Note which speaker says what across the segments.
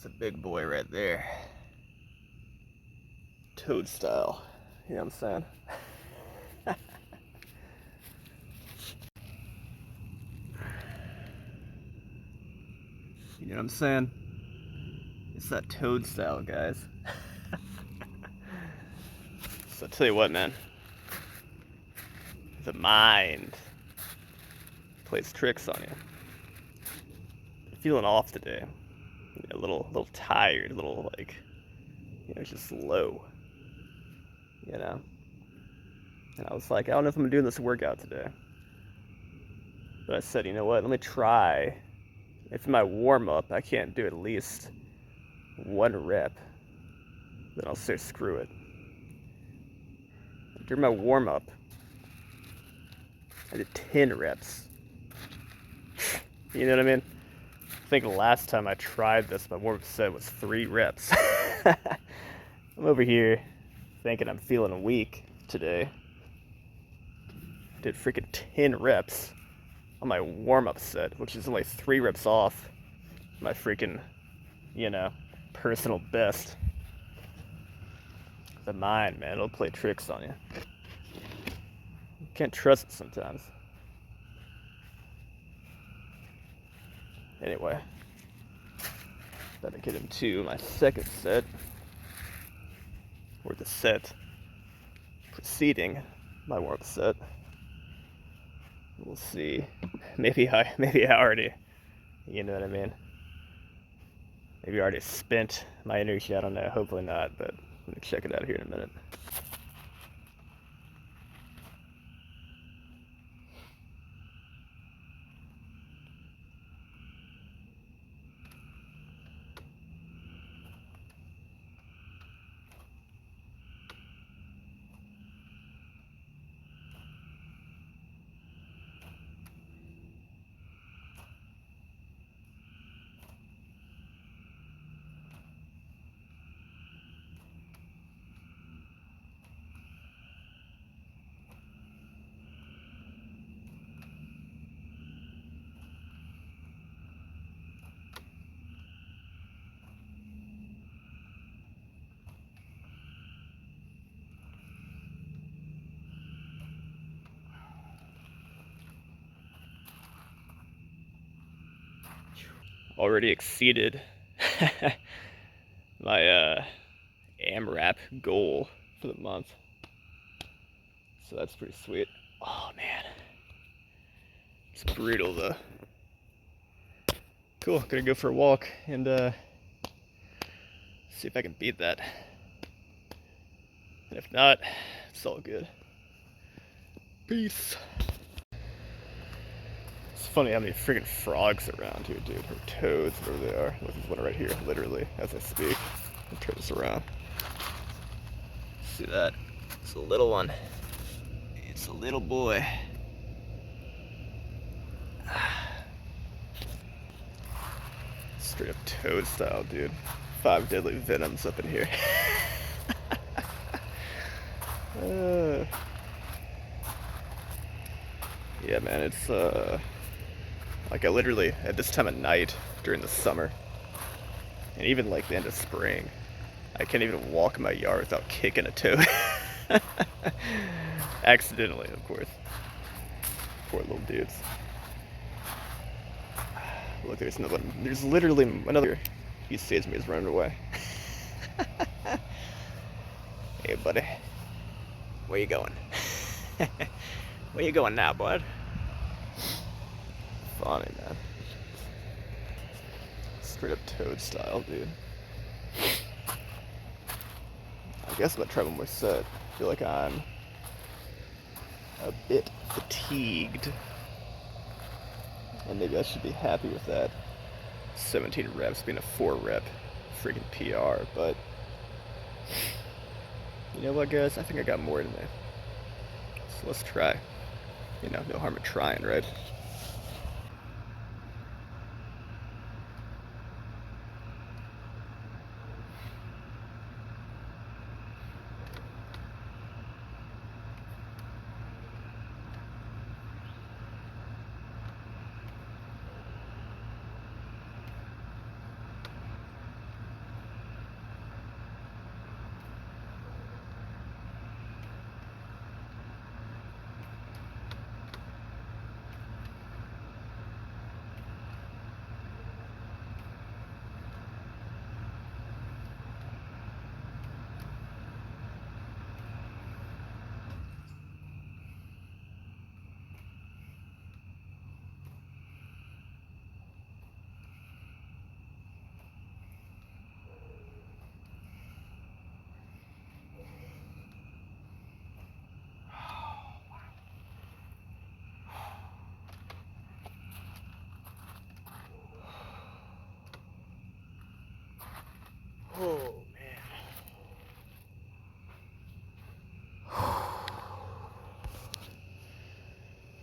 Speaker 1: That's a big boy right there. Toad style. You know what I'm saying? You know what I'm saying? It's that toad style, guys. So I'll tell you what, man. The mind plays tricks on you. I'm feeling off today. A little tired, a little like, just low. You know? And I was like, I don't know if I'm doing this workout today. But I said, you know what? Let me try. If in my warm up I can't do at least 1 rep, then I'll say screw it. During my warm up, I did 10 reps. You know what I mean? I think the last time I tried this, my warm up set was 3 reps. I'm over here thinking I'm feeling weak today. Did freaking 10 reps on my warm up set, which is only 3 reps off my freaking, personal best. The mind, man, it'll play tricks on you. You can't trust it sometimes. Anyway, better get into my second set, or the set preceding my warm-up set. We'll see. Maybe I already, you know what I mean? Maybe I already spent my energy. I don't know. Hopefully not, but I'm gonna check it out here in a minute. Already exceeded my AMRAP goal for the month. So that's pretty sweet. Oh man. It's brutal though. Cool, gonna go for a walk and see if I can beat that. And if not, it's all good. Peace. It's funny how many freaking frogs around here, dude. Or toads, whatever they are. Look, there's one right here, literally, as I speak. I'll turn this around. See that? It's a little one. It's a little boy. Straight up toad style, dude. 5 deadly venoms up in here. Yeah, man, it's like I literally, at this time of night during the summer, and even like the end of spring, I can't even walk in my yard without kicking a toad. Accidentally, of course. Poor little dudes. Look, there's another one. There's literally another. He saves me, he's running away. Hey, buddy. Where you going? Where you going now, bud? Funny, man. Straight up toad style, dude. I guess I'm gonna try one more set. I feel like I'm a bit fatigued. And maybe I should be happy with that 17 reps being a 4 rep freaking PR, but you know what, guys? I think I got more in me. So let's try. No harm in trying, right?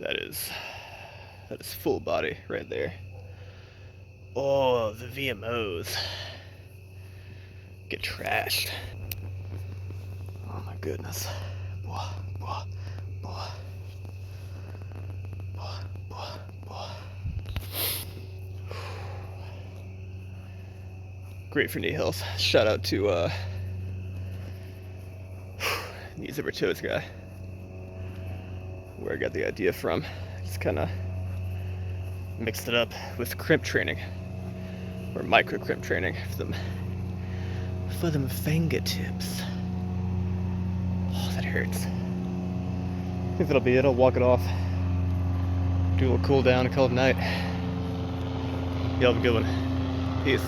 Speaker 1: That is full body right there. Oh, the VMOs get trashed. Oh my goodness. Boy, boy, boy, boy, boy, boy. Great for knee health. Shout out to Knees Over Toes guy. Where I got the idea from. Just kind of mixed it up with crimp training. Or micro crimp training for them fingertips. Oh, that hurts. I think that'll be it. I'll walk it off. Do a little cool down and call it night. Y'all have a good one. Peace.